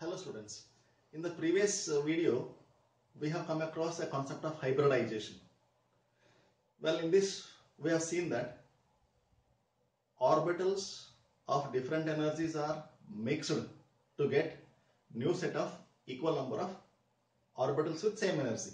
Hello students, in the previous video we have come across a concept of hybridization. Well, in this we have seen that orbitals of different energies are mixed to get new set of equal number of orbitals with same energy.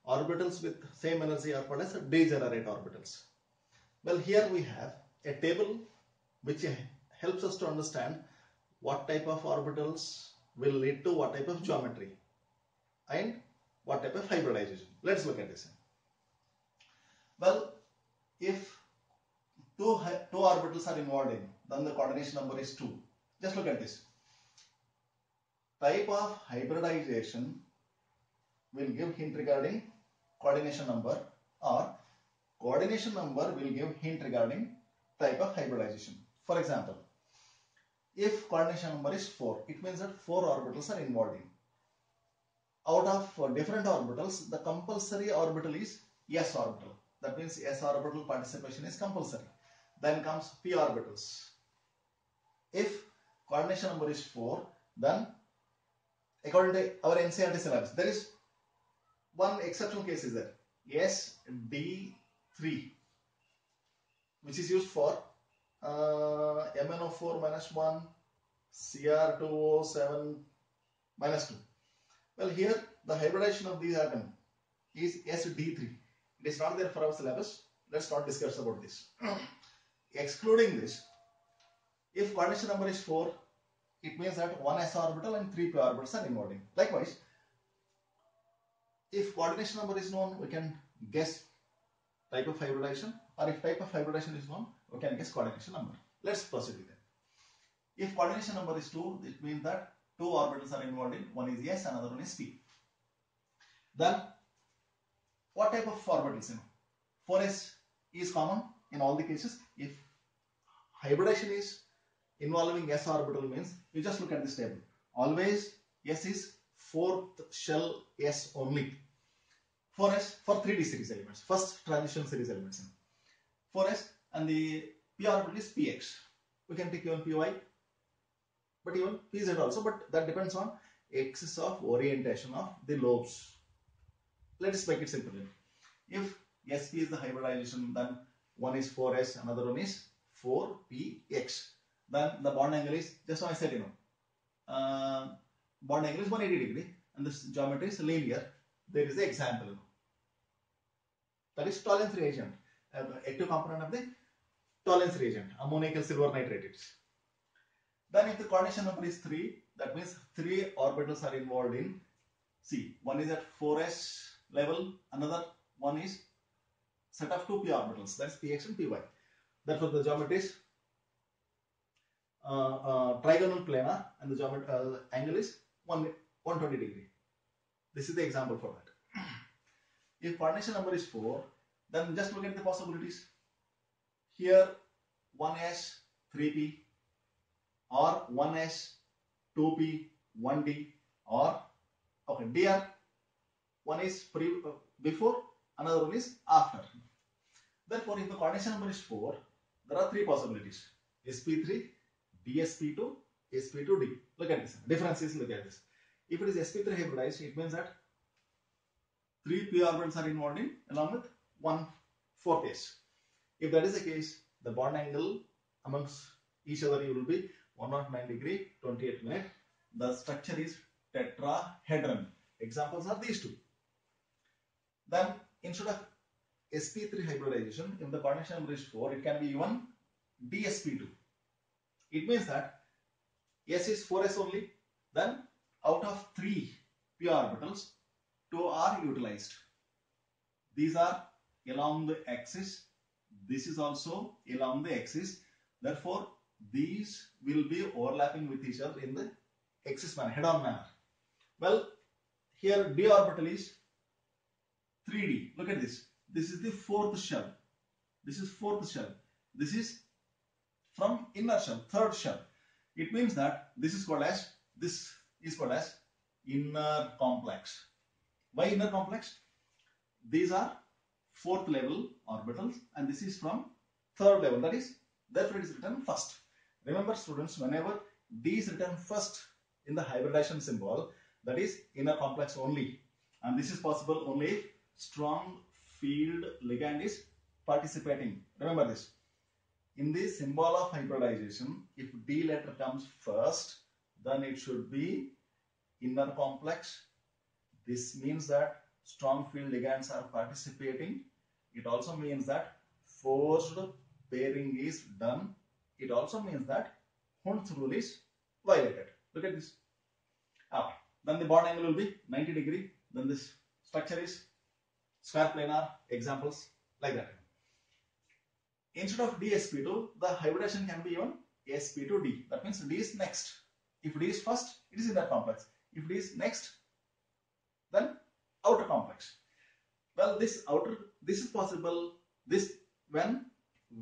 Orbitals with same energy are called as degenerate orbitals. Well, here we have a table which helps us to understand what type of orbitals will lead to what type of geometry and what type of hybridization. Let's look at this. Well, if two orbitals are involved in, then the coordination number is 2. Just look at this. Type of hybridization will give hint regarding coordination number, or coordination number will give hint regarding type of hybridization. For example, if coordination number is 4, it means that 4 orbitals are involved in. Out of different orbitals, the compulsory orbital is s orbital. That means s orbital participation is compulsory. Then comes p orbitals. If coordination number is 4, then according to our NCERT syllabus, there is one exceptional case is there, SD3, which is used for MnO4 -1, Cr2O7 -2. Well, here the hybridization of these atoms is SD3. It is not there for our syllabus. Let's not discuss about this. Excluding this, if coordination number is 4, it means that 1 s orbital and 3 p orbitals are involved in. Likewise, if coordination number is known, we can guess type of hybridization, or if type of hybridization is known, we can guess coordination number. Let's proceed with it. If coordination number is 2, it means that 2 orbitals are involved in. One is s, another one is p. Then, what type of orbitals? 4s is common in all the cases. If hybridization is involving s orbital, means you just look at this table. Always s is 4th shell s only. 4s for 3D series elements, first transition series elements. 4s, and the p orbital is px. We can take even py, but even pz also, but that depends on axis of orientation of the lobes. Let us make it simple. If sp is the hybridization, then one is 4s, another one is 4px. Then the bond angle is, just now I said, bond angle is 180 degree, and this geometry is linear. There is an example. That is tolerance reagent, active component of the tolerance reagent, ammoniacal silver nitrate. Then if the coordination number is 3, that means 3 orbitals are involved in. See, one is at 4s level, another one is set of 2 p orbitals, that is px and py. Therefore, the geometry is trigonal planar, and the geometry angle is 120 degree. This is the example for that. If coordination number is 4, then just look at the possibilities. Here 1s 3p, or 1s 2p 1d, or okay, dr, one is before, another one is after. Therefore, if the coordination number is 4, there are 3 possibilities: sp3, dsp2, sp2d. Look at this. Difference is, look at this. If it is sp3 hybridized, it means that 3 p orbitals are involved in, along with 1/4 s. If that is the case, the bond angle amongst each other will be 109 degree, 28 minute. The structure is tetrahedron. Examples are these 2. Then, instead of sp3 hybridization, if the coordination number is 4, it can be even dsp2. It means that s is 4s only. Then, out of 3 p orbitals, 2 are utilized. These are along the axis. This is also along the axis. Therefore, these will be overlapping with each other in the axis manner, head-on manner. Well, here d orbital is 3d. Look at this. This is the 4th shell. This is 4th shell. This is from inner shell, 3rd shell. It means that this is called as inner complex. Why inner complex? These are 4th level orbitals, and this is from 3rd level. That is, therefore it is written first. Remember students, whenever D is written first, in the hybridization symbol, that is inner complex only. And this is possible only if strong field ligand is participating. Remember this. In the symbol of hybridization, if D letter comes first, then it should be inner complex. This means that strong field ligands are participating. It also means that forced pairing is done. It also means that Hund's rule is violated. Look at this. Okay. Then the bond angle will be 90 degree. Then this structure is square planar. Examples like that. Instead of DsP2, the hybridization can be even sp2d. That means D is next. If D is first, it is inner complex. If D is next, then outer complex. Well, this is possible when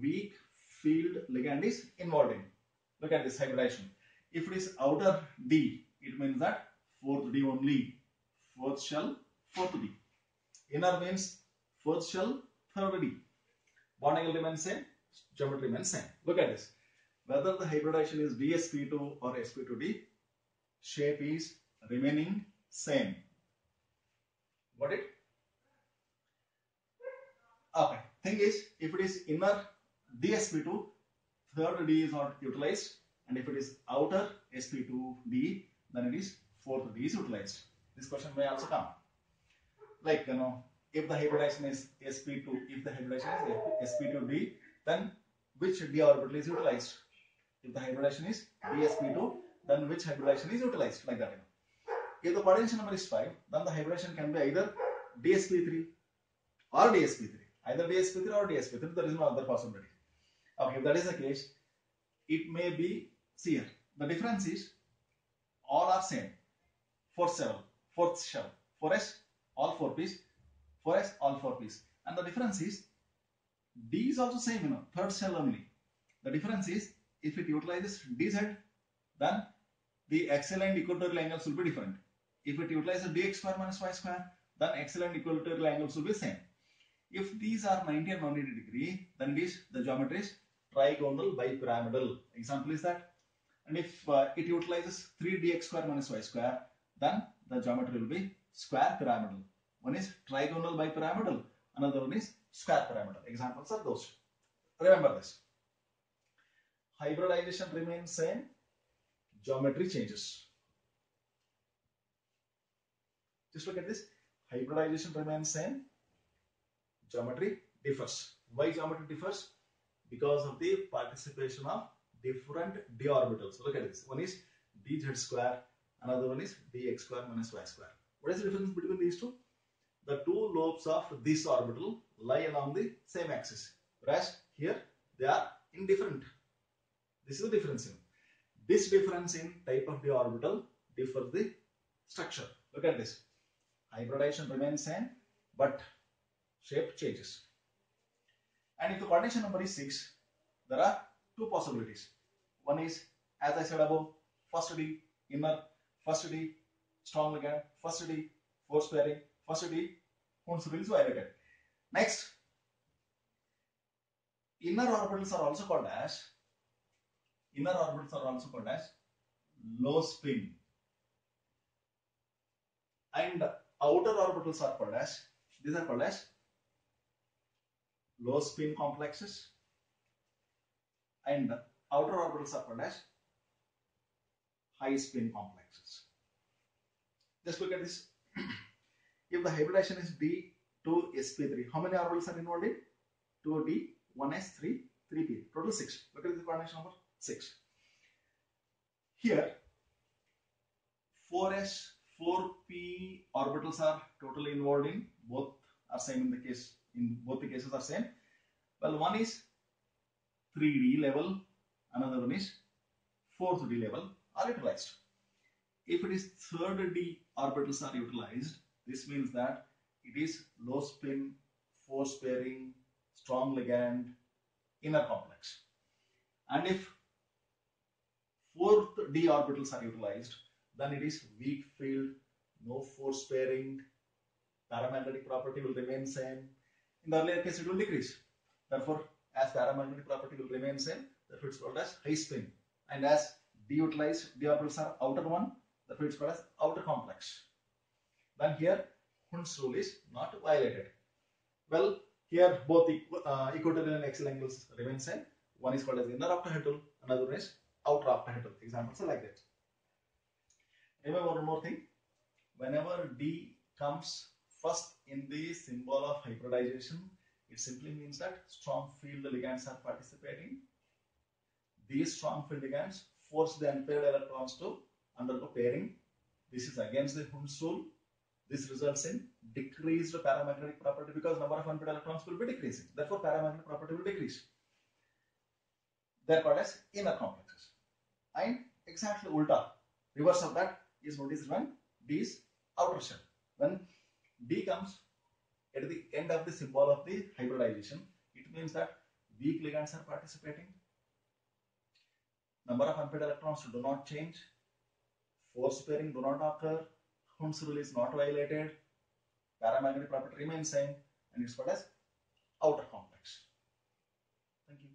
weak field ligand is involved in. Look at this hybridization. If it is outer D, it means that fourth D only. Fourth shell, fourth D. Inner means fourth shell, third D. Bond angle remains same, geometry remains same. Look at this. Whether the hybridization is DsP2 or sp2d, shape is remaining same. Got it? Okay. Thing is, if it is inner DsP2, third D is not utilized, and if it is outer sp2d, then it is fourth D is utilized. This question may also come. Like, if the hybridization is sp2, if the hybridization is sp2d, then which d orbital is utilized? If the hybridization is dsp2, then which hybridization is utilized? Like that. If the coordination number is 5, then the hybridization can be either dsp3 or dsp3. Either dsp3 or dsp3. There is no other possibility. Okay, if that is the case, it may be, see here, the difference is all are same. Fourth shell, 4s, all 4 pieces, 4s, all 4 pieces. And the difference is, D is also same, third shell only. The difference is, if it utilizes dz, then the axial and equatorial angles will be different. If it utilizes dx square minus y square, then axial and equatorial angles will be same. If these are 90 and 180 degree, then it is the geometry is trigonal bipyramidal. Example is that. And if it utilizes 3dx square minus y square, then the geometry will be square pyramidal. One is trigonal bipyramidal, another one is square pyramidal. Examples are those. Remember this. Hybridization remains same, geometry changes. Just look at this. Hybridization remains same, geometry differs. Why geometry differs? Because of the participation of different d orbitals. Look at this. One is dz square, another one is dx square minus y square. What is the difference between these two? The two lobes of this orbital lie along the same axis, whereas here they are indifferent. This is the difference. This difference in type of d orbital differs the structure. Look at this. Hybridization remains same, but shape changes. And if the coordination number is 6, there are two possibilities. One is, as I said above, first D, inner, first D, strong ligand, first D, force pairing, first D, Hund's rule is violated. Next, inner orbitals are also called as low spin, and outer orbitals are called as, these are called as low spin complexes, and outer orbitals are called as high spin complexes. Just look at this. If the hybridization is D to sp3, how many orbitals are involved in? 2d, 1s, 3, 3p, total 6. Look at the coordination number 6. Here 4s, 4p orbitals are totally involved in, both are same in the case, in both the cases are same. Well, one is 3d level, another one is 4th d level are utilized. If it is 3rd d orbitals are utilized, this means that it is low spin, force pairing, strong ligand, inner complex. And if 4th d orbitals are utilized, then it is weak field, no force pairing, paramagnetic property will remain same. In the earlier case, it will decrease. Therefore, as paramagnetic property will remain same, therefore it's called as high spin. And as d utilized, d orbitals are outer one, Therefore, it's called as outer complex. Then here, Hund's rule is not violated. Well, here both equatorial and axial angles remain same. One is called as inner octahedral, another one is outer octahedral. Examples are like that. Remember one more thing. Whenever D comes first in the symbol of hybridization, it simply means that strong field ligands are participating. These strong field ligands force the unpaired electrons to undergo pairing. This is against the Hund's rule. This results in decreased paramagnetic property because number of unpaired electrons will be decreasing. Therefore, paramagnetic property will decrease. They are called as inner complexes. And exactly ulta, reverse of that is noticed when D is outer shell. When D comes at the end of the symbol of the hybridization, it means that weak ligands are participating. Number of unpaired electrons do not change. Force pairing do not occur. Hund's rule is not violated. Paramagnetic property remains same, and it's called as outer complex. Thank you.